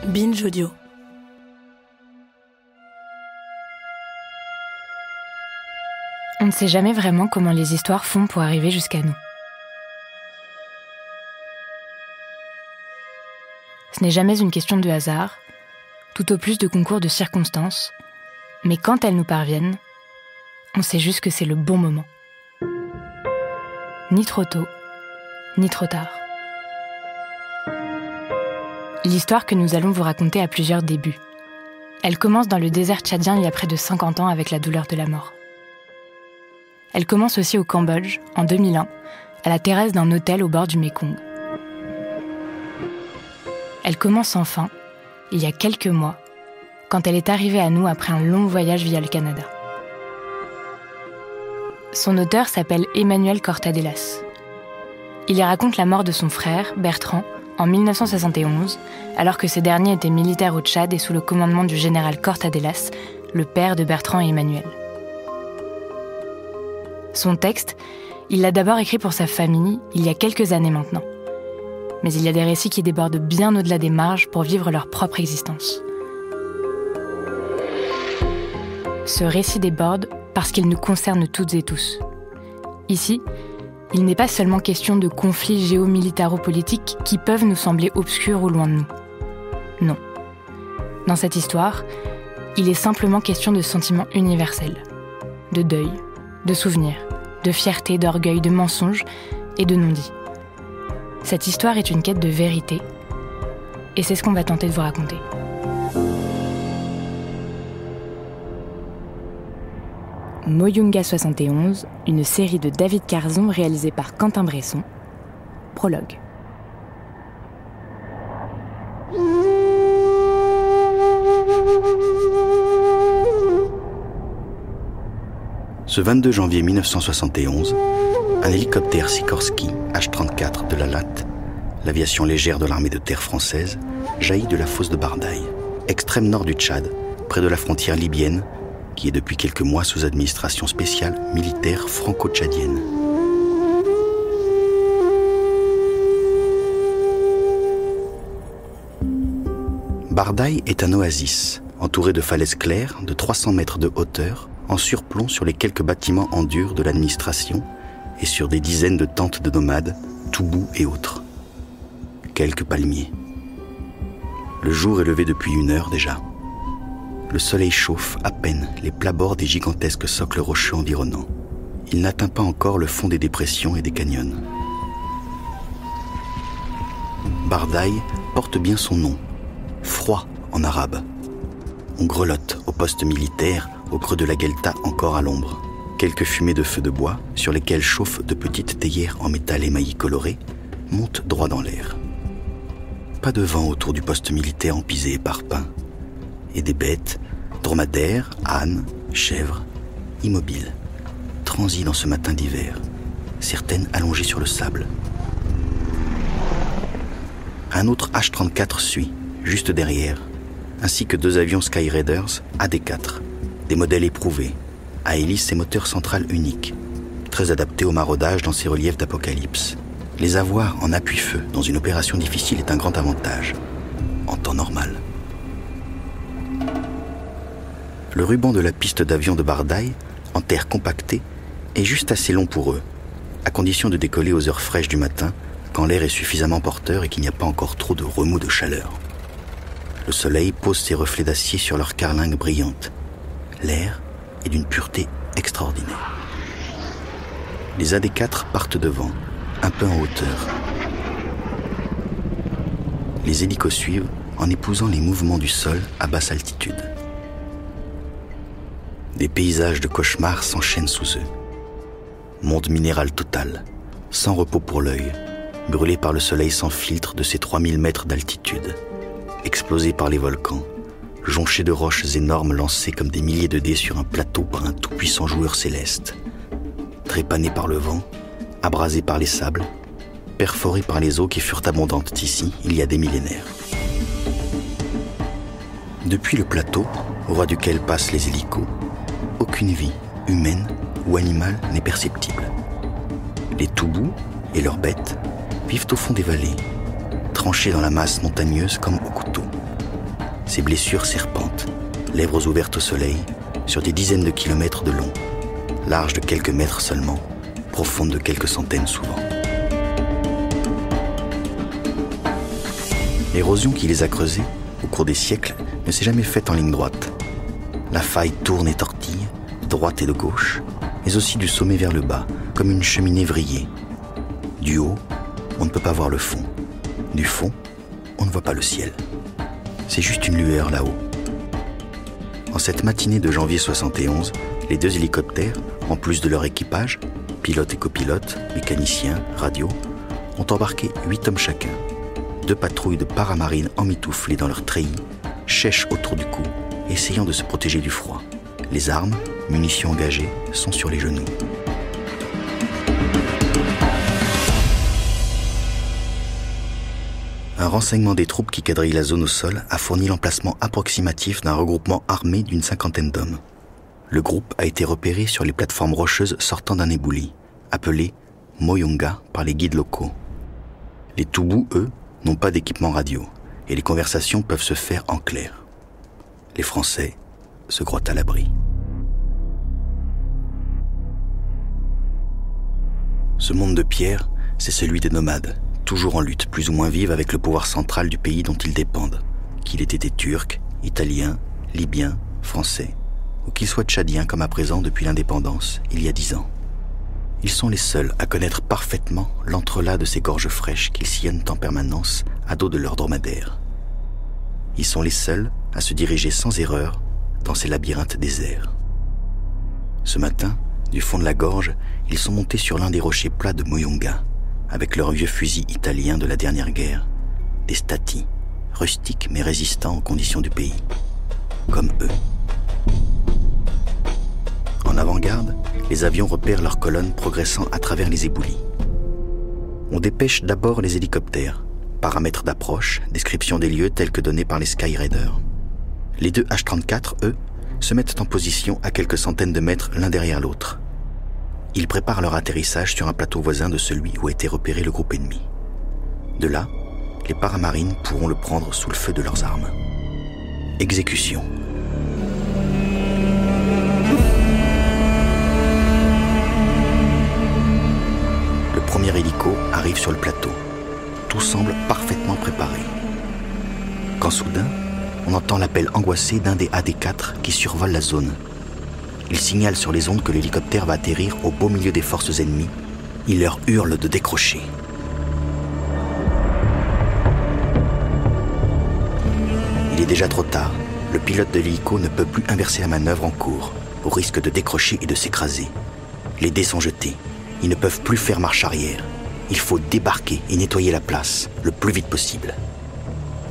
Binge Audio. On ne sait jamais vraiment comment les histoires font pour arriver jusqu'à nous. Ce n'est jamais une question de hasard, tout au plus de concours de circonstances, mais quand elles nous parviennent, on sait juste que c'est le bon moment. Ni trop tôt, ni trop tard. L'histoire que nous allons vous raconter a plusieurs débuts. Elle commence dans le désert tchadien il y a près de 50 ans avec la douleur de la mort. Elle commence aussi au Cambodge, en 2001, à la terrasse d'un hôtel au bord du Mékong. Elle commence enfin, il y a quelques mois, quand elle est arrivée à nous après un long voyage via le Canada. Son auteur s'appelle Emmanuel Cortadelas. Il y raconte la mort de son frère, Bertrand, en 1971, alors que ce dernier était militaire au Tchad et sous le commandement du général Cortadelas, le père de Bertrand et Emmanuel. Son texte, il l'a d'abord écrit pour sa famille, il y a quelques années maintenant. Mais il y a des récits qui débordent bien au-delà des marges pour vivre leur propre existence. Ce récit déborde parce qu'il nous concerne toutes et tous. Ici, il n'est pas seulement question de conflits géomilitaro-politiques qui peuvent nous sembler obscurs ou loin de nous. Non. Dans cette histoire, il est simplement question de sentiments universels, de deuil, de souvenirs, de fierté, d'orgueil, de mensonges et de non-dits. Cette histoire est une quête de vérité, et c'est ce qu'on va tenter de vous raconter. Moyunga 71, une série de David Carzon réalisée par Quentin Bresson. Prologue. Ce 22 janvier 1971, un hélicoptère Sikorsky H-34 de la LAT, l'aviation légère de l'armée de terre française, jaillit de la fosse de Bardaï, extrême nord du Tchad, près de la frontière libyenne, qui est depuis quelques mois sous administration spéciale militaire franco-tchadienne. Bardaï est un oasis, entouré de falaises claires de 300 mètres de hauteur, en surplomb sur les quelques bâtiments en dur de l'administration et sur des dizaines de tentes de nomades, toubous et autres. Quelques palmiers. Le jour est levé depuis 1 heure déjà. Le soleil chauffe à peine les plats-bords des gigantesques socles rocheux environnants. Il n'atteint pas encore le fond des dépressions et des canyons. Bardaï porte bien son nom, froid en arabe. On grelotte au poste militaire, au creux de la Guelta encore à l'ombre. Quelques fumées de feux de bois, sur lesquelles chauffent de petites théières en métal émaillé coloré, montent droit dans l'air. Pas de vent autour du poste militaire empisé et parpaing. Et des bêtes, dromadaires, ânes, chèvres, immobiles, transis dans ce matin d'hiver, certaines allongées sur le sable. Un autre H-34 suit, juste derrière, ainsi que 2 avions Sky Raiders AD4, des modèles éprouvés, à hélice et moteur central unique, très adaptés au maraudage dans ces reliefs d'apocalypse. Les avoir en appui-feu dans une opération difficile est un grand avantage, en temps normal. Le ruban de la piste d'avion de Bardaï, en terre compactée, est juste assez long pour eux, à condition de décoller aux heures fraîches du matin, quand l'air est suffisamment porteur et qu'il n'y a pas encore trop de remous de chaleur. Le soleil pose ses reflets d'acier sur leurs carlingues brillantes. L'air est d'une pureté extraordinaire. Les AD4 partent devant, un peu en hauteur. Les hélicos suivent en épousant les mouvements du sol à basse altitude. Des paysages de cauchemar s'enchaînent sous eux. Monde minéral total, sans repos pour l'œil, brûlé par le soleil sans filtre de ses 3000 mètres d'altitude, explosé par les volcans, jonché de roches énormes lancées comme des milliers de dés sur un plateau par un tout-puissant joueur céleste, trépané par le vent, abrasé par les sables, perforé par les eaux qui furent abondantes ici il y a des millénaires. Depuis le plateau, au ras duquel passent les hélicos, aucune vie, humaine ou animale, n'est perceptible. Les toubous et leurs bêtes vivent au fond des vallées, tranchées dans la masse montagneuse comme au couteau, Ses blessures serpentent, lèvres ouvertes au soleil, sur des dizaines de kilomètres de long, larges de quelques mètres seulement, profondes de quelques centaines souvent. L'érosion qui les a creusés, au cours des siècles, ne s'est jamais faite en ligne droite. La faille tourne et tortille, droite et de gauche, mais aussi du sommet vers le bas, comme une cheminée vrillée. Du haut, on ne peut pas voir le fond. Du fond, on ne voit pas le ciel. C'est juste une lueur là-haut. En cette matinée de janvier 71, les 2 hélicoptères, en plus de leur équipage, pilotes et copilotes, mécaniciens, radio, ont embarqué 8 hommes chacun. 2 patrouilles de paramarines emmitouflées dans leurs treillis, chèches autour du cou, essayant de se protéger du froid. Les armes, munitions engagées, sont sur les genoux. Un renseignement des troupes qui quadrillent la zone au sol a fourni l'emplacement approximatif d'un regroupement armé d'une 50aine d'hommes. Le groupe a été repéré sur les plateformes rocheuses sortant d'un éboulis, appelé Moyonga par les guides locaux. Les Toubous, eux, n'ont pas d'équipement radio, et les conversations peuvent se faire en clair. Les Français se croient à l'abri. Ce monde de pierre, c'est celui des nomades, toujours en lutte plus ou moins vive avec le pouvoir central du pays dont ils dépendent, qu'il ait été turc, italien, libyen, français, ou qu'il soit tchadien comme à présent depuis l'indépendance, il y a 10 ans. Ils sont les seuls à connaître parfaitement l'entrelac de ces gorges fraîches qu'ils sillonnent en permanence à dos de leurs dromadaires. Ils sont les seuls à se diriger sans erreur dans ces labyrinthes déserts. Ce matin, du fond de la gorge, ils sont montés sur l'un des rochers plats de Moyonga, avec leurs vieux fusils italiens de la dernière guerre, des Stati, rustiques mais résistants aux conditions du pays, comme eux. En avant-garde, les avions repèrent leurs colonnes progressant à travers les éboulis. On dépêche d'abord les hélicoptères, paramètres d'approche, description des lieux tels que donnés par les Skyraiders. Les 2 H-34, eux, se mettent en position à quelques centaines de mètres l'un derrière l'autre. Ils préparent leur atterrissage sur un plateau voisin de celui où a été repéré le groupe ennemi. De là, les paramarines pourront le prendre sous le feu de leurs armes. Exécution. Le premier hélico arrive sur le plateau. Tout semble parfaitement préparé. Quand soudain, on entend l'appel angoissé d'un des AD4 qui survole la zone. Il signale sur les ondes que l'hélicoptère va atterrir au beau milieu des forces ennemies. Il leur hurle de décrocher. Il est déjà trop tard. Le pilote de l'hélico ne peut plus inverser la manœuvre en cours, au risque de décrocher et de s'écraser. Les dés sont jetés. Ils ne peuvent plus faire marche arrière. Il faut débarquer et nettoyer la place le plus vite possible.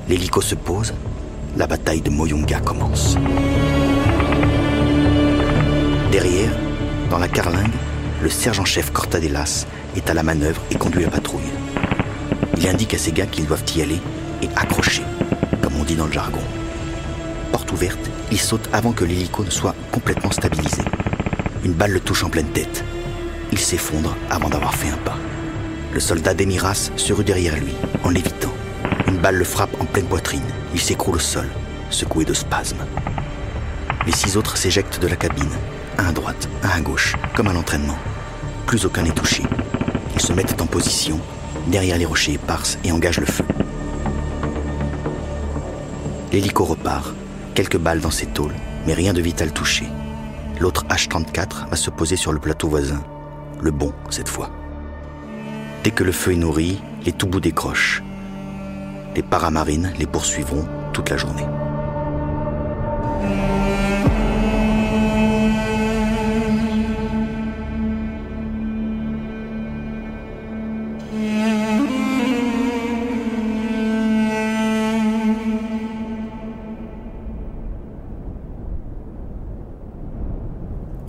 L'hélico se pose. La bataille de Moyonga commence. Derrière, dans la carlingue, le sergent-chef Cortadelas est à la manœuvre et conduit la patrouille. Il indique à ses gars qu'ils doivent y aller et accrocher, comme on dit dans le jargon. Porte ouverte, il saute avant que l'hélico ne soit complètement stabilisé. Une balle le touche en pleine tête. Il s'effondre avant d'avoir fait un pas. Le soldat d'Emiras se rue derrière lui, en l'évitant. Une balle le frappe en pleine poitrine. Il s'écroule au sol, secoué de spasmes. Les 6 autres s'éjectent de la cabine, un à droite, un à gauche, comme à l'entraînement. Plus aucun n'est touché. Ils se mettent en position, derrière les rochers éparses, et engagent le feu. L'hélico repart, quelques balles dans ses tôles, mais rien de vital touché. L'autre H-34 va se poser sur le plateau voisin, le bon cette fois. Dès que le feu est nourri, les Toubous décrochent. Les paramarines les poursuivront toute la journée.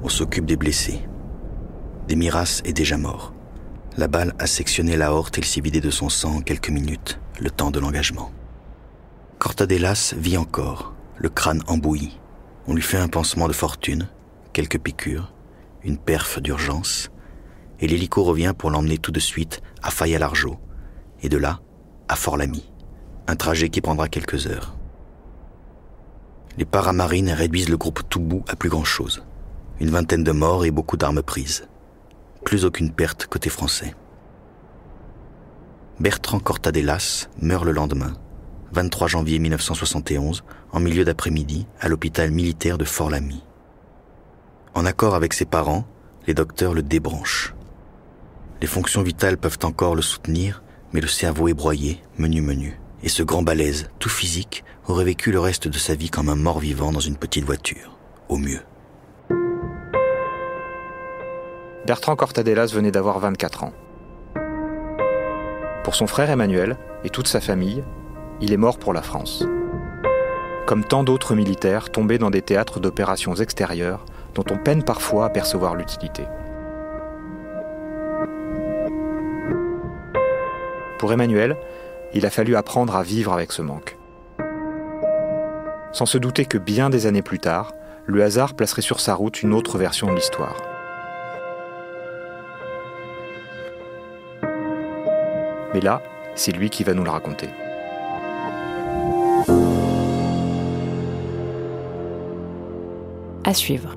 On s'occupe des blessés. Demiras est déjà mort. La balle a sectionné l'aorte et il s'est vidé de son sang en quelques minutes, le temps de l'engagement. Cortadelas vit encore, le crâne embouilli. On lui fait un pansement de fortune, quelques piqûres, une perf d'urgence, et l'hélico revient pour l'emmener tout de suite à Faya-Largeau, et de là à Fort-Lamy, un trajet qui prendra quelques heures. Les paramarines réduisent le groupe Toubou à plus grand-chose. Une vingtaine de morts et beaucoup d'armes prises. Plus aucune perte côté français. Bertrand Cortadellas meurt le lendemain, 23 janvier 1971, en milieu d'après-midi, à l'hôpital militaire de Fort-Lamy. En accord avec ses parents, les docteurs le débranchent. Les fonctions vitales peuvent encore le soutenir, mais le cerveau est broyé, menu. Et ce grand balèze, tout physique, aurait vécu le reste de sa vie comme un mort-vivant dans une petite voiture, au mieux. Bertrand Cortadellas venait d'avoir 24 ans. Pour son frère Emmanuel et toute sa famille, il est mort pour la France. Comme tant d'autres militaires tombés dans des théâtres d'opérations extérieures dont on peine parfois à percevoir l'utilité. Pour Emmanuel, il a fallu apprendre à vivre avec ce manque. Sans se douter que bien des années plus tard, le hasard placerait sur sa route une autre version de l'histoire. Mais là, c'est lui qui va nous le raconter. À suivre.